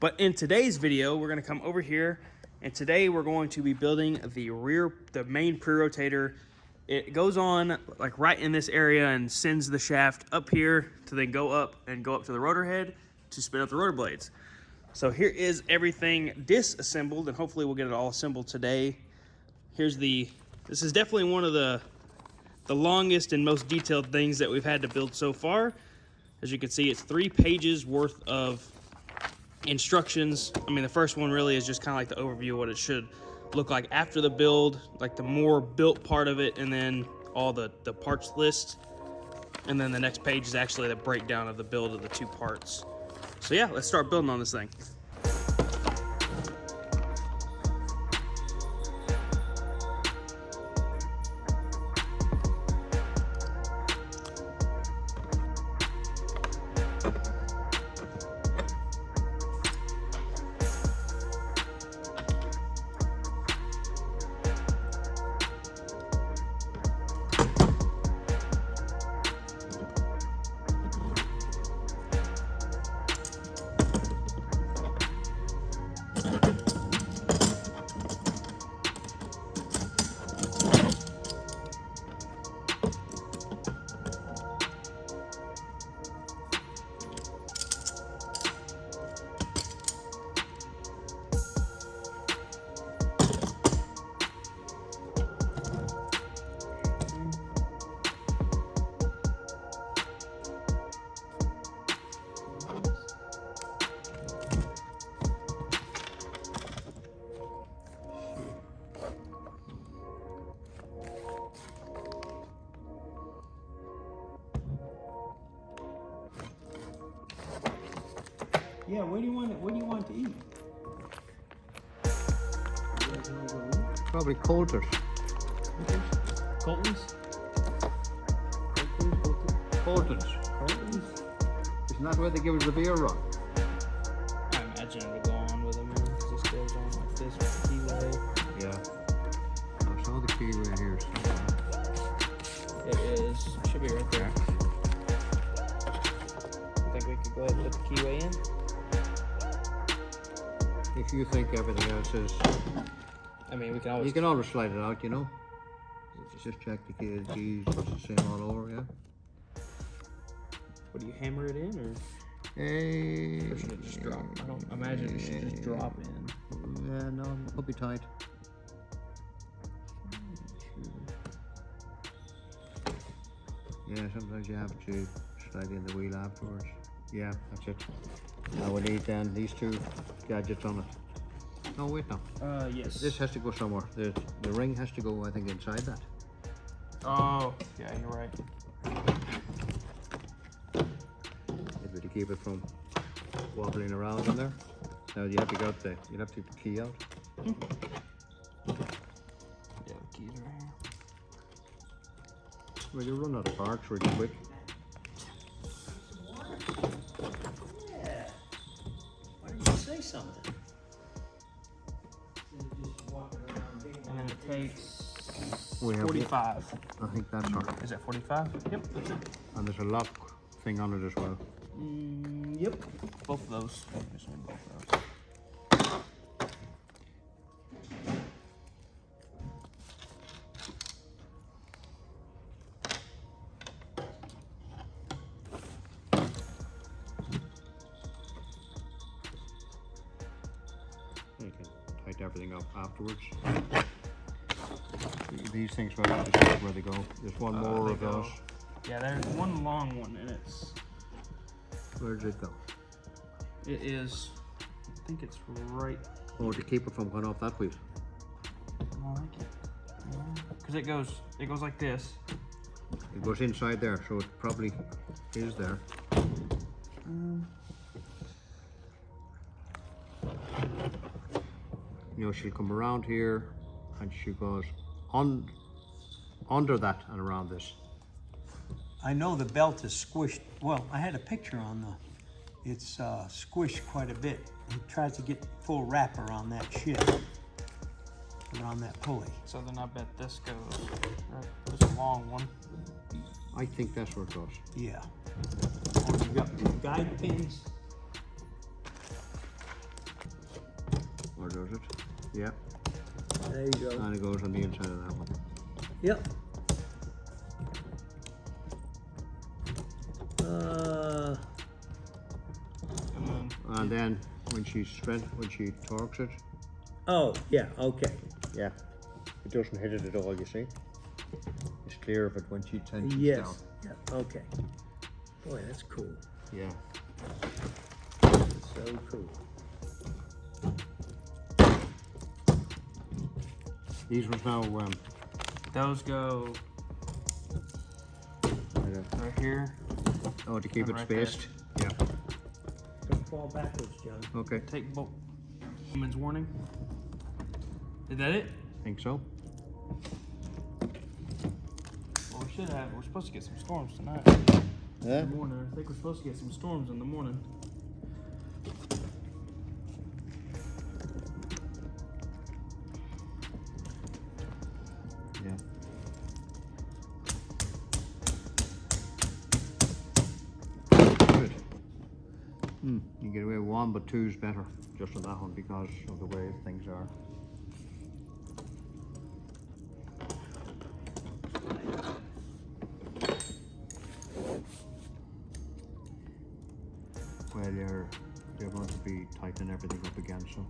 But in today's video, we're gonna come over here, and today we're going to be building the main pre-rotator. It goes on like right in this area and sends the shaft up here to then go up to the rotor head to spin up the rotor blades. So here is everything disassembled, and hopefully we'll get it all assembled today. This is definitely one of the longest and most detailed things that we've had to build so far. As you can see, it's 3 pages worth of instructions. I mean, the first one really is just kind of like the overview of what it should look like after the build, like the more built part of it, and then all the parts list. And then the next page is actually the breakdown of the build of the 2 parts. So yeah, let's start building on this thing. Yeah, where do you want to eat? Probably Coulter's. Colton's? Coulter's. Isn't that where they give us the beer run? I imagine it'll go on with them, because this goes on like this with the keyway. Yeah. I saw the keyway here somewhere. It should be right there. I think we could go ahead and put the keyway in. If you think everything else is... I mean, we can always... You can always slide it out, you know. Just check the keys, it's the same all over, yeah. What, do you hammer it in, or should it just drop? I don't imagine it should just drop in. Yeah, no, it'll be tight. Yeah, sometimes you have to slide in the wheel afterwards. Yeah, that's it. Now we need then these 2 gadgets on it. No, wait now. Yes. This has to go somewhere. The ring has to go, I think, inside that. Oh, yeah, you're right. Maybe to keep it from wobbling around in there. Now you have to get you have to take the key out. Yeah, the keys are here. Well, you run out of parts really quick. Yeah. Why didn't you say something? And then it takes We have 45. I think that's her. Is that 45? Yep, that's it. And there's a lock thing on it as well. Yep. Both of those. Just need both of those. You can tighten everything up afterwards. These things will have to show where they go. There's one more of those. Yeah, there's one long one, and it's... Where does it go? It is... I think it's right... Oh, to keep it from going off that wheel. I like it. Because it goes like this. It goes inside there, so it probably is there. You know, she'll come around here, and she goes under that and around this. I know the belt is squished. Well, I had a picture on the. It's squished quite a bit. He tries to get full wrap around that shit, around that pulley. So then I bet this goes. There's a long one. I think that's where it goes. Yeah. Oh, you got guide pins. does it? Yep. There you go. And it goes on the inside of that one. Yep. And then And then when she torques it, Oh, yeah, okay. yeah, it doesn't hit it at all, you see? It's clear of it when she tensions Yes. down. Yeah, okay. Boy, that's cool. Yeah. So cool. These ones now, those go right here. oh, to keep And it right there. spaced. Yeah. Don't fall backwards, John. Okay. Take both. Woman's warning. Is that it? Think so. Well, we should have. We're supposed to get some storms tonight. Yeah. In the morning. I think we're supposed to get some storms in the morning. Yeah. Good. You get away with one, but two's better, just on that one because of the way things are. Well, they're going to be tightening everything up again, so.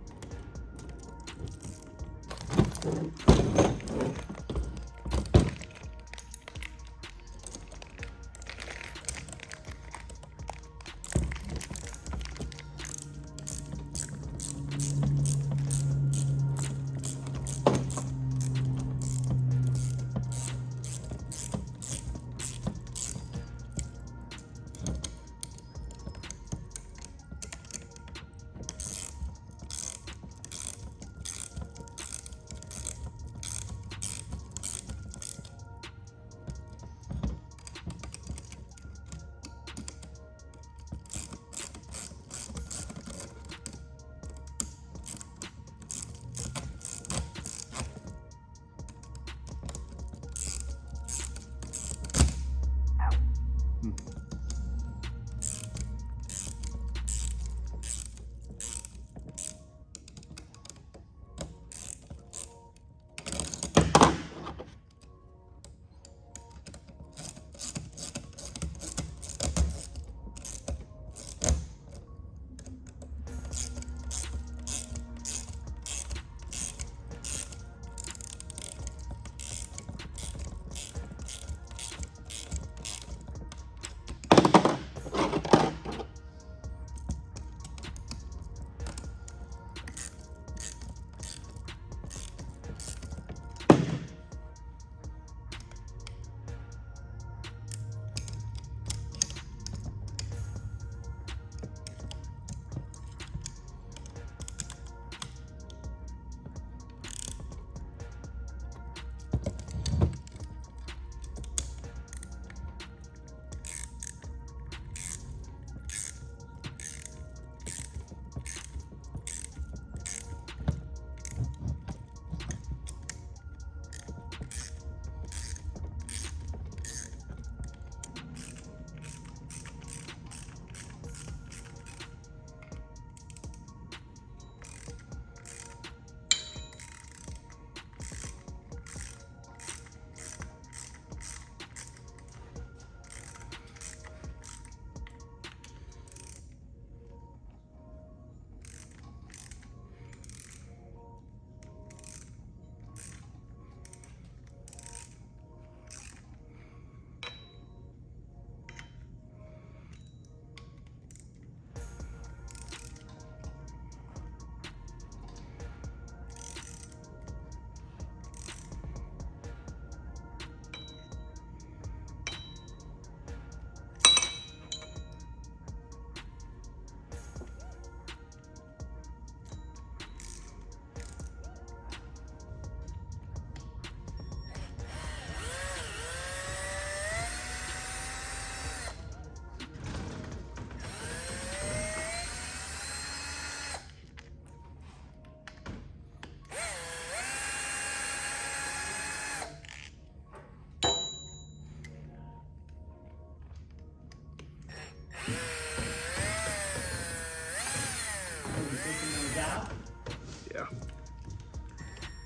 Yeah.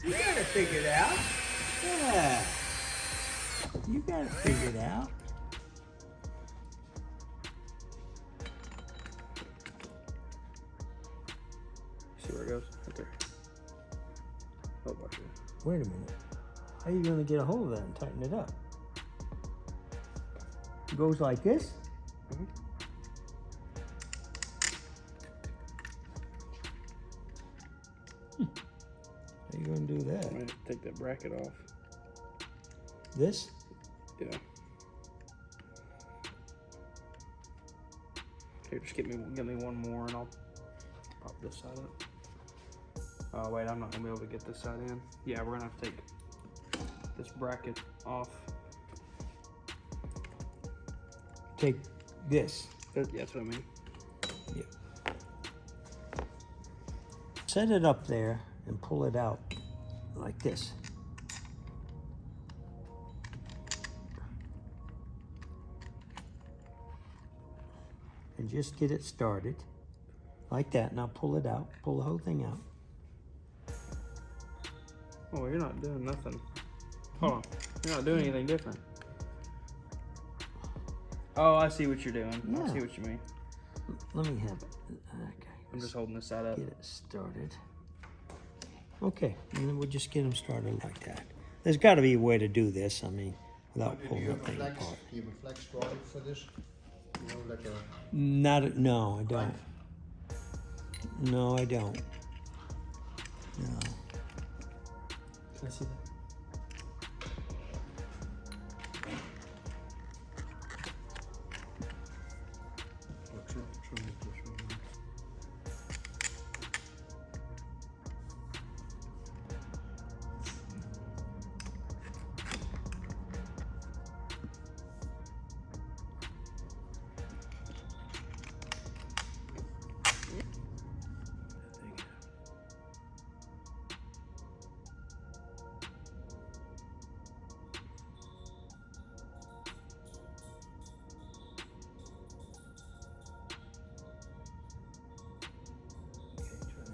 You got it figured out. Yeah. You got it figured out. See where it goes? Right there. Oh, watch it. Wait a minute. How are you going to get a hold of that and tighten it up? It goes like this? Mm-hmm. How are you going to do that? I'm going to take that bracket off. This? Yeah. Here, just give me one more and I'll pop this side up. Oh wait, I'm not gonna be able to get this side in. Yeah, we're gonna have to take this bracket off. Take this. Yeah, that's what I mean. Yeah. Set it up there and pull it out like this. And just get it started like that. Now pull it out, pull the whole thing out. Oh, you're not doing nothing. Hold on, you're not doing anything different. Oh, I see what you're doing. Yeah. I see what you mean. Let me have it. Okay. I'm just holding this side up. Get it started. Okay, and then we'll just get them started like that. There's got to be a way to do this, I mean, without Do pulling you the have a thing flex? apart. Do you have a flex drive for this? You know, like a No, I don't. No, I don't. No. Can I see that?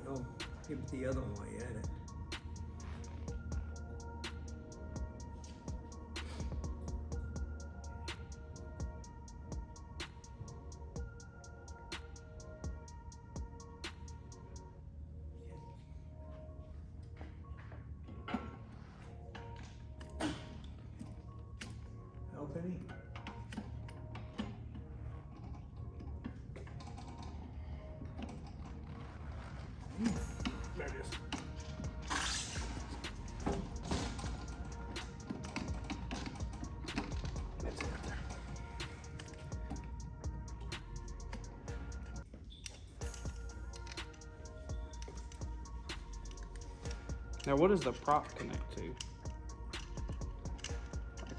No, give it the other one while you're at it. Help any? There it is. That's it right there. Now, what does the prop connect to?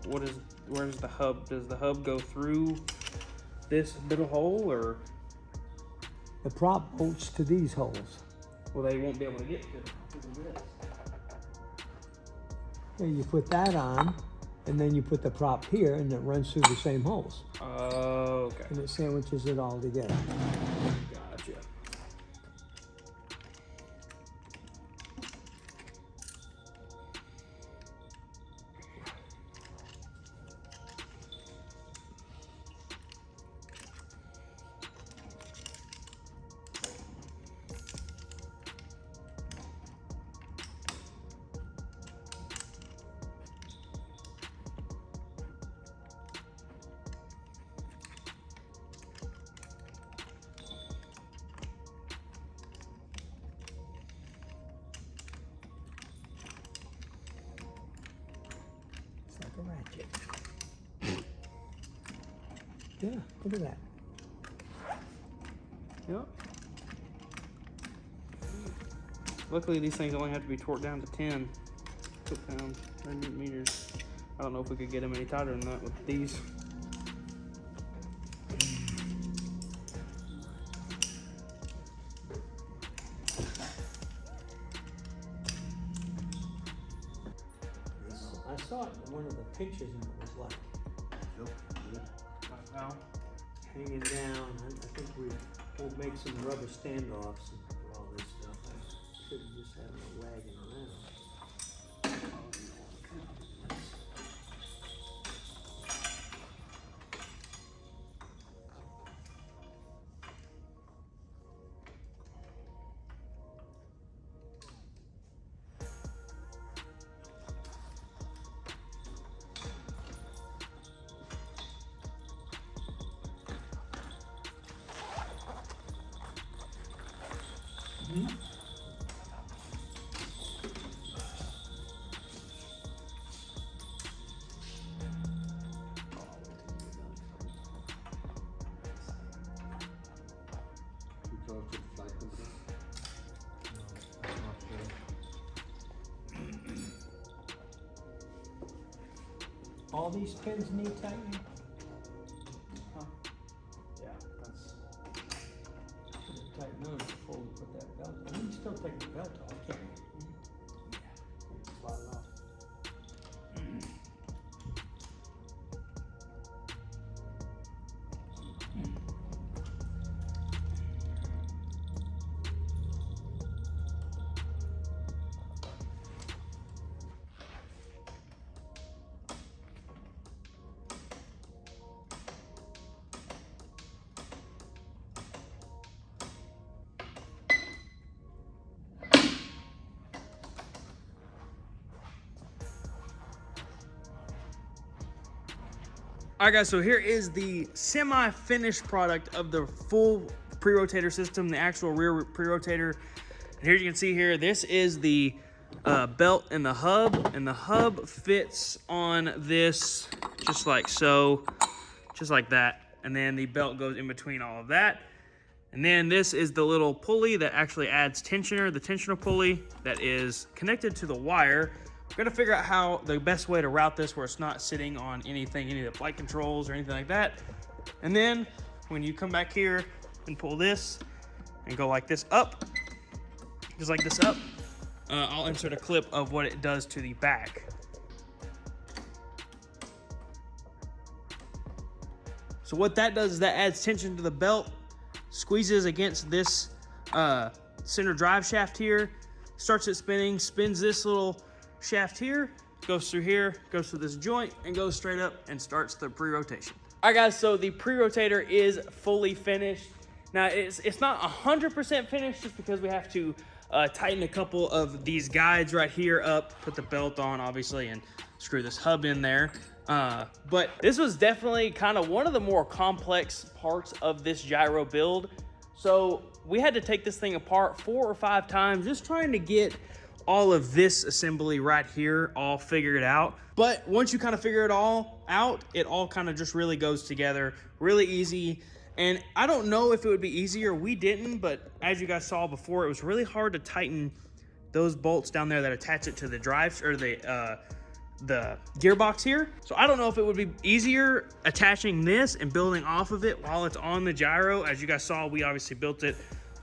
Like, where's the hub? Does the hub go through this little hole, or? The prop bolts to these holes. Well, they won't be able to get to this. Yeah, you put that on, and then you put the prop here, and it runs through the same holes. Oh, okay. And it sandwiches it all together. Gotcha. It's like a ratchet. Yeah, look at that. Yep. Luckily, these things only have to be torqued down to 10 foot-pounds, or Newton meters. I don't know if we could get them any tighter than that with these. I saw it in one of the pictures, and it was like hanging down. I think we'll make some rubber standoffs and all this stuff. I should have just had All these pins need tightening? Yeah, that's. Tighten those before we put that belt on. You can still take the belt off, can't you? Slide it off. All right, guys, so here is the semi-finished product of the full pre-rotator system, the actual rear pre-rotator. And here you can see here, this is the belt and the hub fits on this just like so, just like that. And then the belt goes in between all of that. And then this is the little pulley that actually adds tensioner, the tensioner pulley that is connected to the wire. We're gonna figure out how the best way to route this where it's not sitting on anything, any of the flight controls or anything like that. And then when you come back here and pull this and go like this up, just like this up, I'll insert a clip of what it does to the back. So what that does is that adds tension to the belt, squeezes against this center drive shaft here, starts it spinning, spins this little shaft here, goes through this joint and goes straight up and starts the pre-rotation. All right, guys, so the pre-rotator is fully finished. Now it's not 100% finished just because we have to tighten a couple of these guides right here up, put the belt on obviously, and screw this hub in there. But this was definitely kind of one of the more complex parts of this gyro build. So we had to take this thing apart 4 or 5 times, just trying to get all of this assembly right here all figured out. But once you kind of figure it all out, it all kind of just really goes together really easy. And I don't know if it would be easier. We didn't, but as you guys saw before, it was really hard to tighten those bolts down there that attach it to the drive or the gearbox here. So I don't know if it would be easier attaching this and building off of it while it's on the gyro. As you guys saw, we obviously built it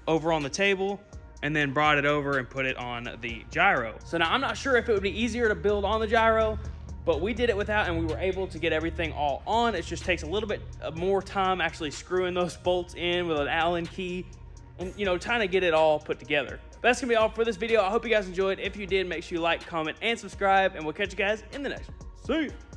over on the table and then brought it over and put it on the gyro. So now I'm not sure if it would be easier to build on the gyro, but we did it without and we were able to get everything all on. It just takes a little bit more time actually screwing those bolts in with an Allen key and, you know, trying to get it all put together. But that's gonna be all for this video. I hope you guys enjoyed. If you did, make sure you like, comment, and subscribe, and we'll catch you guys in the next one. See you.